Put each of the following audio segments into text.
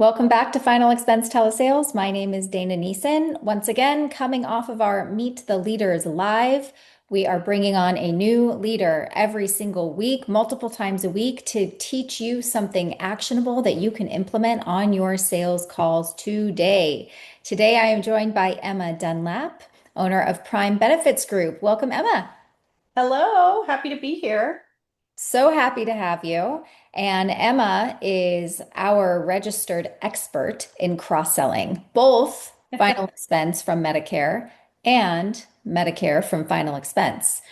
Welcome back to Final Expense Telesales. My name is Dana Nesen. Once again, coming off of our Meet the Leaders live, we are bringing on a new leader every single week, multiple times a week, to teach you something actionable that you can implement on your sales calls today. Today, I am joined by Emma Dunlap, owner of Prime Benefits Group. Welcome, Emma. Hello, happy to be here. So happy to have you. And Emma is our registered expert in cross-selling, both final expense from Medicare and Medicare from final expense.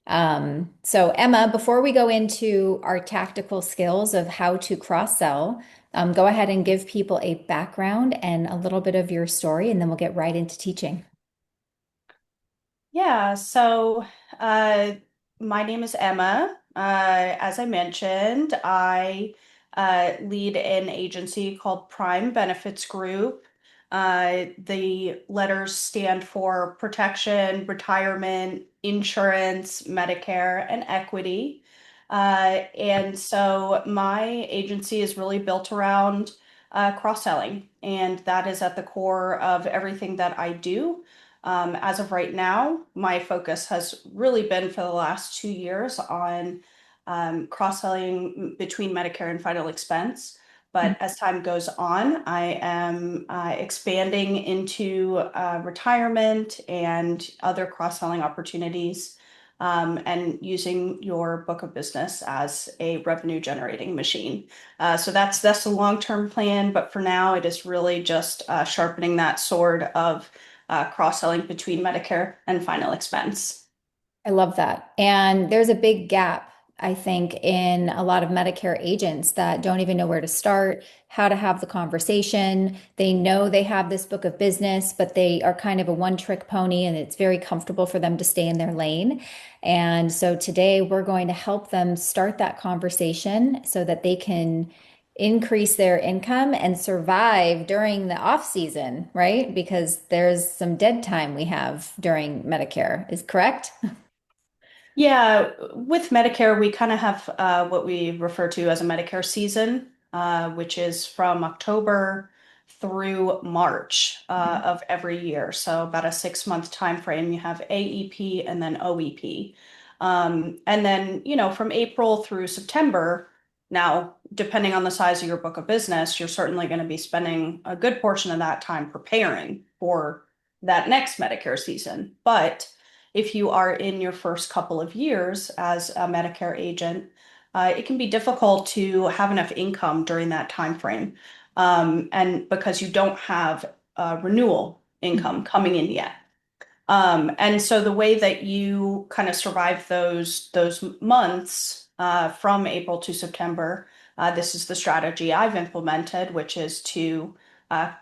So Emma, before we go into our tactical skills of how to cross-sell, go ahead and give people a background and a little bit of your story, and then we'll get right into teaching. Yeah, so uh, my name is Emma. As I mentioned, I lead an agency called Prime Benefits Group. The letters stand for protection, retirement, insurance, Medicare, and equity. And so my agency is really built around cross-selling, and that is at the core of everything that I do. As of right now, my focus has really been for the last 2 years on cross-selling between Medicare and final expense. But as time goes on, I am expanding into retirement and other cross-selling opportunities, and using your book of business as a revenue generating machine. So that's the long-term plan, but for now, it is really just sharpening that sword of cross-selling between Medicare and final expense. I love that. And there's a big gap, I think, in a lot of Medicare agents that don't even know where to start, how to have the conversation. They know they have this book of business, but they are kind of a one-trick pony, and it's very comfortable for them to stay in their lane. And so today we're going to help them start that conversation so that they can increase their income and survive during the off season, right? Because there's some dead time we have during Medicare, is correct? Yeah, with Medicare, we kind of have what we refer to as a Medicare season, which is from October through March of every year. So about a 6 month time frame. You have AEP and then OEP. And then, from April through September, now, depending on the size of your book of business, you're certainly going to be spending a good portion of that time preparing for that next Medicare season. But if you are in your first couple of years as a Medicare agent, it can be difficult to have enough income during that time frame, and because you don't have renewal income coming in yet. And so the way that you kind of survive those months from April to September, this is the strategy I've implemented, which is to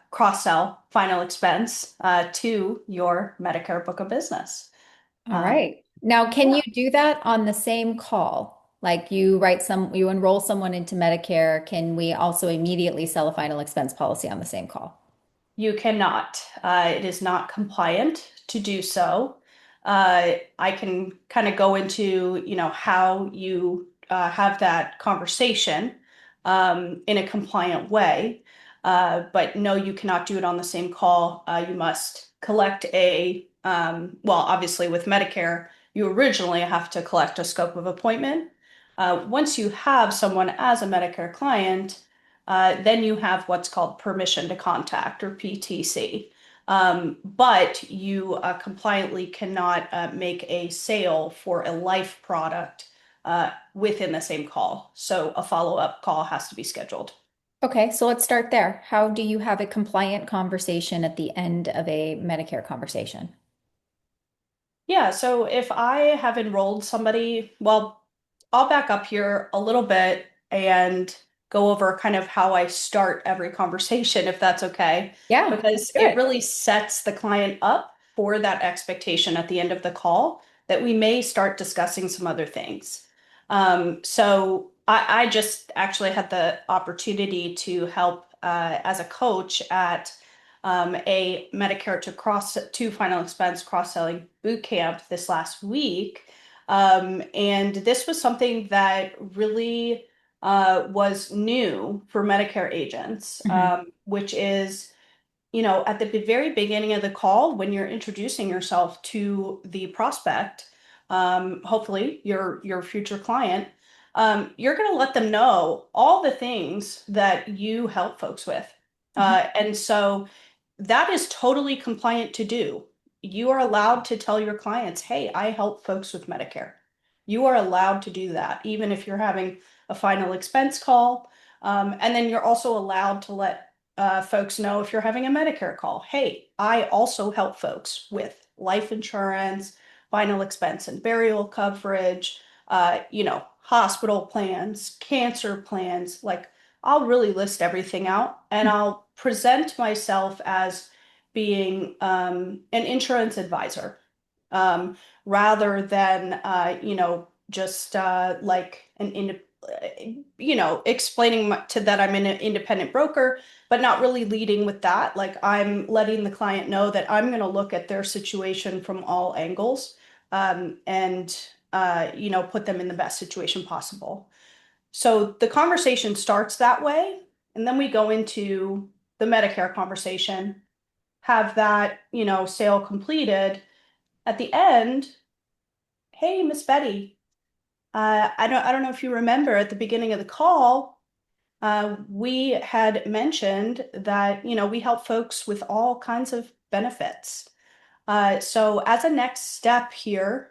cross-sell final expense to your Medicare book of business. All Um, right. Now, can yeah, you do that on the same call? Like you enroll someone into Medicare. Can we also immediately sell a final expense policy on the same call? you cannot. It is not compliant to do so. I can kind of go into, how you have that conversation in a compliant way. But no, you cannot do it on the same call. You must collect well, obviously with Medicare, you originally have to collect a scope of appointment. Once you have someone as a Medicare client, then you have what's called permission to contact or PTC. But you compliantly cannot make a sale for a life product within the same call. So a follow-up call has to be scheduled. Okay, so let's start there. How do you have a compliant conversation at the end of a Medicare conversation? Yeah, so if I have enrolled somebody, well, I'll back up here a little bit and go over kind of how I start every conversation, if that's okay, Yeah, let's because do it it. really sets the client up for that expectation at the end of the call that we may start discussing some other things. So I just actually had the opportunity to help as a coach at a Medicare to final expense cross-selling boot camp this last week. And this was something that really was new for Medicare agents, Mhm. which is, at the very beginning of the call, when you're introducing yourself to the prospect, hopefully your future client, you're going to let them know all the things that you help folks with. Mhm. And so that is totally compliant to do. You are allowed to tell your clients, hey, I help folks with Medicare. You are allowed to do that, even if you're having a final expense call. And then you're also allowed to let folks know if you're having a Medicare call. Hey, I also help folks with life insurance, final expense and burial coverage, hospital plans, cancer plans. Like, I'll really list everything out and I'll present myself as being an insurance advisor, rather than, just like explaining to that I'm an independent broker, but not really leading with that. Like, I'm letting the client know that I'm going to look at their situation from all angles, and put them in the best situation possible. So the conversation starts that way, and then we go into the Medicare conversation, have that, sale completed. At the end, hey, Miss Betty, I don't know if you remember at the beginning of the call, we had mentioned that, we help folks with all kinds of benefits. So as a next step here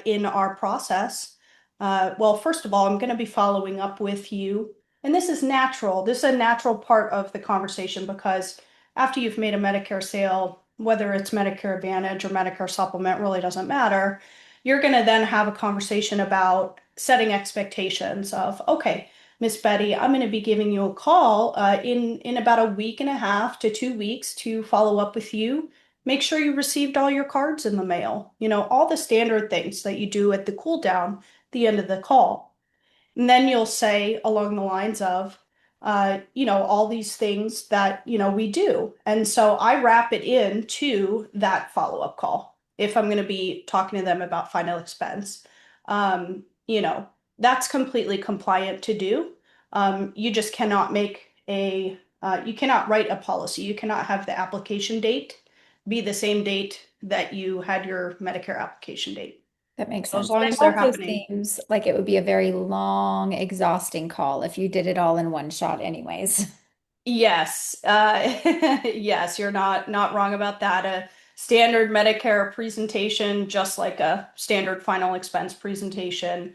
in our process, well, first of all, I'm going to be following up with you. And this is natural. This is a natural part of the conversation because after you've made a Medicare sale, whether it's Medicare Advantage or Medicare Supplement, really doesn't matter. You're going to then have a conversation about setting expectations of, okay, Miss Betty, I'm going to be giving you a call in about a week and a half to 2 weeks to follow up with you. Make sure you received all your cards in the mail. All the standard things that you do at the cool down, the end of the call. And then you'll say along the lines of, all these things that, we do. And so I wrap it into that follow-up call if I'm going to be talking to them about final expense. Um, you know, that's completely compliant to do. You just cannot you cannot write a policy. You cannot have the application date be the same date that you had your Medicare application date. That makes So as sense. long But it as they're also happening. seems like it would be a very long, exhausting call if you did it all in one shot anyways. Yes, yes, you're not wrong about that. A standard Medicare presentation, just like a standard final expense presentation,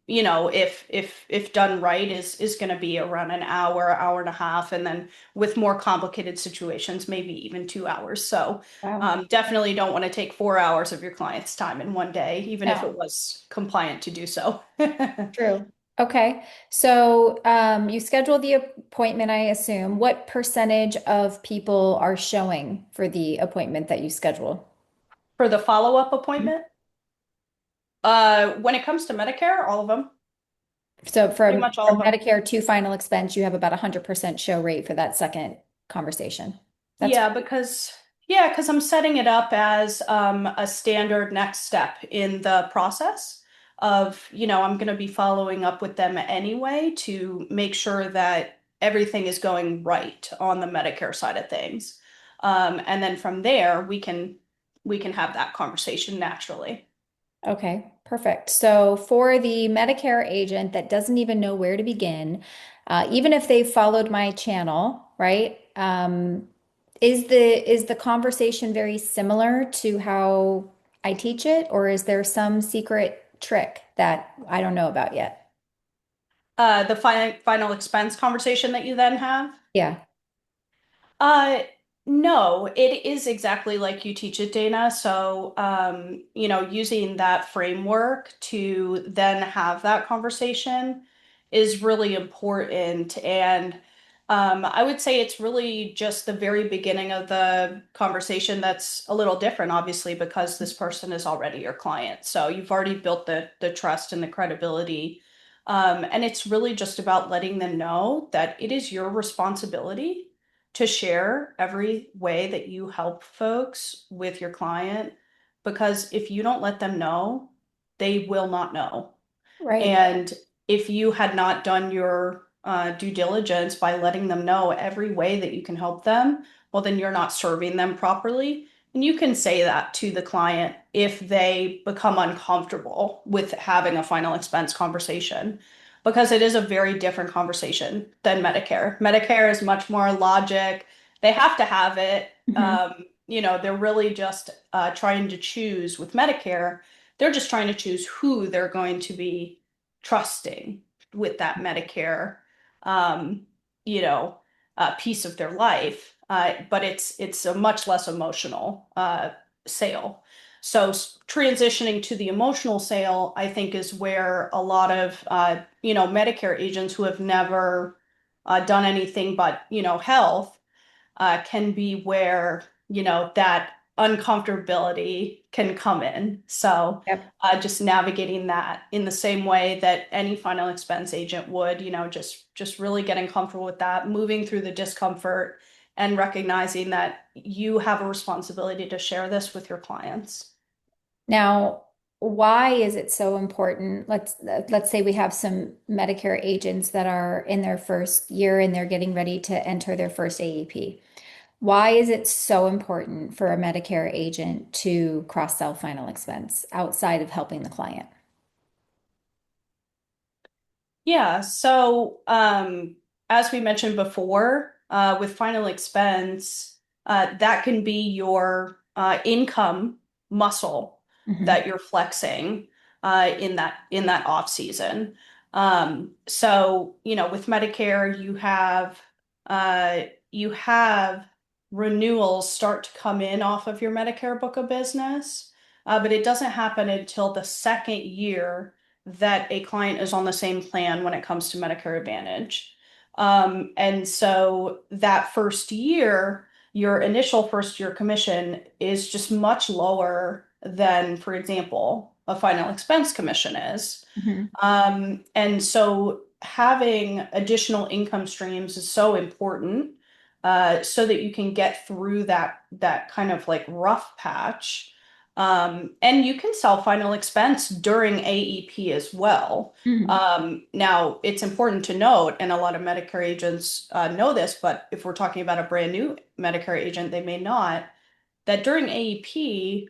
if done right, is going to be around an hour, hour and a half, and then with more complicated situations, maybe even 2 hours. So, Wow. definitely don't want to take 4 hours of your client's time in one day, even if No, it was compliant to do so. true. Okay. So you schedule the appointment, I assume. What percentage of people are showing for the appointment that you schedule? For the follow-up appointment. When it comes to Medicare, all of them, So pretty from, much all from of them. Medicare to final expense, you have about 100% show rate for that second conversation. That's Yeah, because I'm setting it up as a standard next step in the process of, I'm going to be following up with them anyway to make sure that everything is going right on the Medicare side of things. And then from there, we can have that conversation naturally. okay, perfect. So for the Medicare agent that doesn't even know where to begin, even if they followed my channel, right? Is the conversation very similar to how I teach it, or is there some secret trick that I don't know about yet? The final expense conversation that you then have. Yeah. Uh, no, it is exactly like you teach it, Dana. So, using that framework to then have that conversation is really important. And I would say it's really just the very beginning of the conversation that's a little different, obviously, because this person is already your client. So you've already built the trust and the credibility. And it's really just about letting them know that it is your responsibility to share every way that you help folks with your client, because if you don't let them know, they will not know. Right. And if you had not done your due diligence by letting them know every way that you can help them, well, then you're not serving them properly. And you can say that to the client if they become uncomfortable with having a final expense conversation, because it is a very different conversation than Medicare. Medicare is much more logic. They have to have it. Mhm. They're really just trying to choose with Medicare. They're just trying to choose who they're going to be trusting with that Medicare, um, you know, piece of their life. But it's a much less emotional sale. So transitioning to the emotional sale, I think, is where a lot of Medicare agents who have never done anything but health can be where, that uncomfortability can come in. So, Yep. just navigating that in the same way that any final expense agent would, just really getting comfortable with that, moving through the discomfort and recognizing that you have a responsibility to share this with your clients. Now, why is it so important? Let's say we have some Medicare agents that are in their first year and they're getting ready to enter their first AEP. Why is it so important for a Medicare agent to cross-sell final expense outside of helping the client? Yeah, so as we mentioned before, with final expense, that can be your income muscle Hmm. that you're flexing in that off season. So with Medicare, you have renewals start to come in off of your Medicare book of business, but it doesn't happen until the second year that a client is on the same plan when it comes to Medicare Advantage. And so that first year, your initial first year commission is just much lower than, for example, a final expense commission is. Hmm. And so having additional income streams is so important, so that you can get through that kind of like rough patch. And you can sell final expense during AEP as well. Hmm. Now, it's important to note, and a lot of Medicare agents know this, but if we're talking about a brand new Medicare agent, they may not, that during AEP,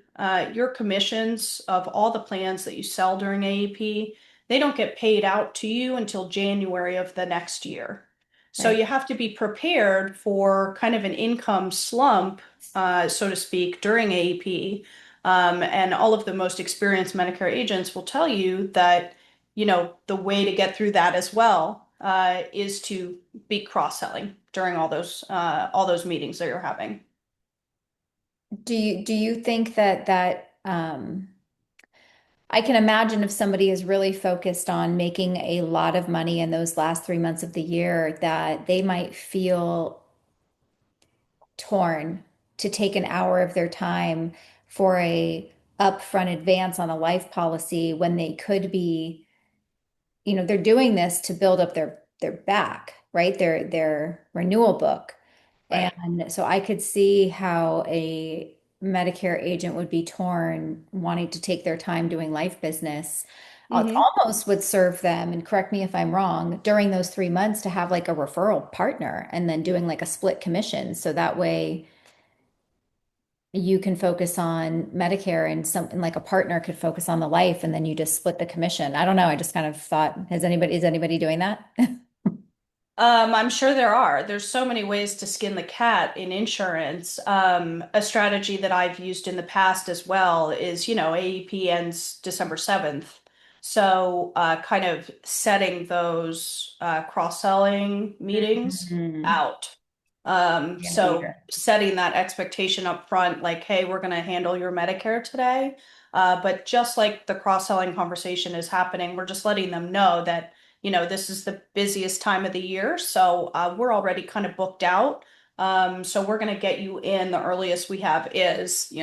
your commissions of all the plans that you sell during AEP, they don't get paid out to you until January of the next year. So Right. you have to be prepared for kind of an income slump, so to speak, during AEP. And all of the most experienced Medicare agents will tell you that, the way to get through that as well, is to be cross-selling during all those meetings that you're having. Do you think I can imagine if somebody is really focused on making a lot of money in those last 3 months of the year, that they might feel torn to take an hour of their time for a upfront advance on a life policy when they could be, they're doing this to build up their back, right? Their renewal book. Right. And so I could see how a Medicare agent would be torn wanting to take their time doing life business. It Mm-hmm. almost would serve them, and correct me if I'm wrong, during those 3 months to have like a referral partner and then doing like a split commission. So that way you can focus on Medicare and something like a partner could focus on the life and then you just split the commission. I don't know. I just kind of thought, is anybody doing that? I'm sure there are. There's so many ways to skin the cat in insurance. A strategy that I've used in the past as well is, AEP ends December 7th. So, kind of setting those cross-selling meetings Mhm. out. Beginning of the So year. setting that expectation up front, like, hey, we're going to handle your Medicare today. But just like the cross-selling conversation is happening, we're just letting them know that this is the busiest time of the year, so we're already kind of booked out. So we're going to get you in. The earliest we have is,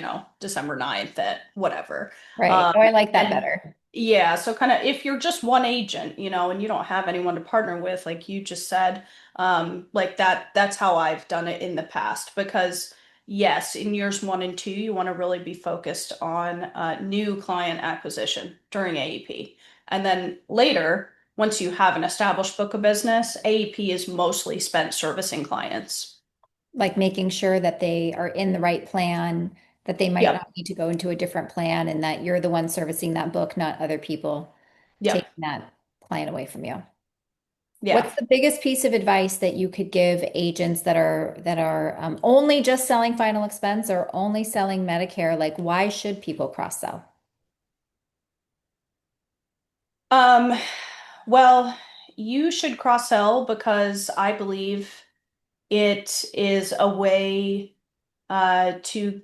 December 9th at whatever. Right. Um, Oh, I like that and better. yeah, so kind of if you're just one agent, and you don't have anyone to partner with, like you just said, like that's how I've done it in the past. Because yes, in years 1 and 2, you want to really be focused on new client acquisition during AEP. And then later, once you have an established book of business, AEP is mostly spent servicing clients. Like making sure that they are in the right plan, that they might not Yep. need to go into a different plan, and that you're the one servicing that book, not other people Yep. taking that client away from you. Yeah. What's the biggest piece of advice that you could give agents that are only just selling final expense or only selling Medicare? Like, why should people cross sell? Um, well, you should cross sell because I believe it is a way to,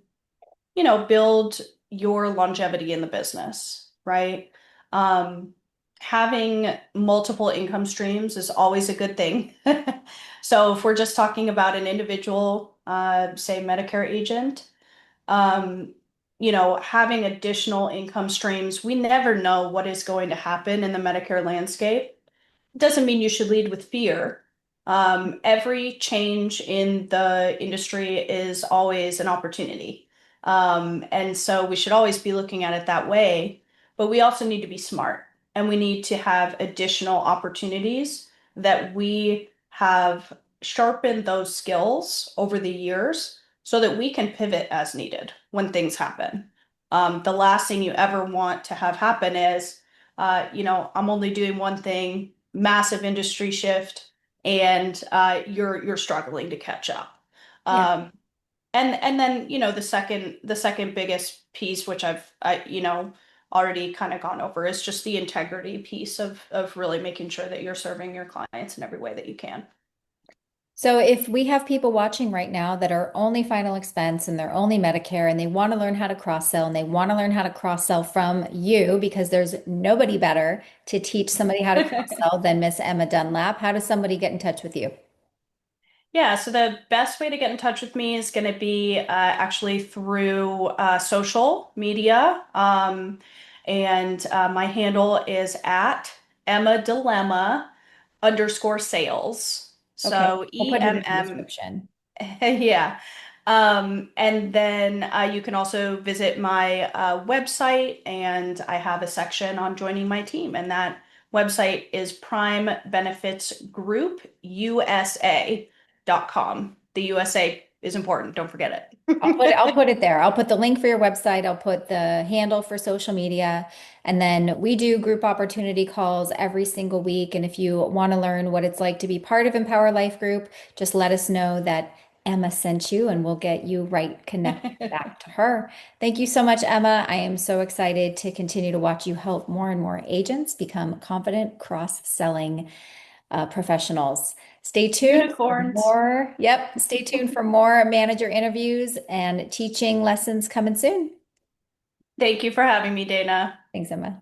build your longevity in the business, right? Um, Having multiple income streams is always a good thing. So if we're just talking about an individual, say Medicare agent, um, having additional income streams, we never know what is going to happen in the Medicare landscape. Doesn't mean you should lead with fear. Every change in the industry is always an opportunity. And so we should always be looking at it that way. But we also need to be smart and we need to have additional opportunities that we have sharpened those skills over the years so that we can pivot as needed when things happen. The last thing you ever want to have happen is, I'm only doing one thing, massive industry shift, and you're struggling to catch up. Yeah. Um, and then the second biggest piece, which I've already kind of gone over, is just the integrity piece of really making sure that you're serving your clients in every way that you can. So if we have people watching right now that are only final expense and they're only Medicare and they want to learn how to cross sell and they want to learn how to cross sell from you because there's nobody better to teach somebody how to cross sell than Miss Emma Dunlap, how does somebody get in touch with you? Yeah, so the best way to get in touch with me is going to be actually through social media. And my handle is at Emma Dilemma _sales. Okay, So I'll E put it M in the M description. Yeah. And then you can also visit my website, and I have a section on joining my team. And that website is Prime Benefits Group USA.com. The USA is important, don't forget I'll it. put it there. I'll put the link for your website. I'll put the handle for social media. And then we do group opportunity calls every single week. And if you want to learn what it's like to be part of Empower Life Group, just let us know that Emma sent you and we'll get you right connected back to her. Thank you so much, Emma. I am so excited to continue to watch you help more and more agents become confident cross-selling professionals. Stay tuned for Unicorns. more. Yep, stay tuned for more manager interviews and teaching lessons coming soon. Thank you for having me, Dana. Thanks, Emma.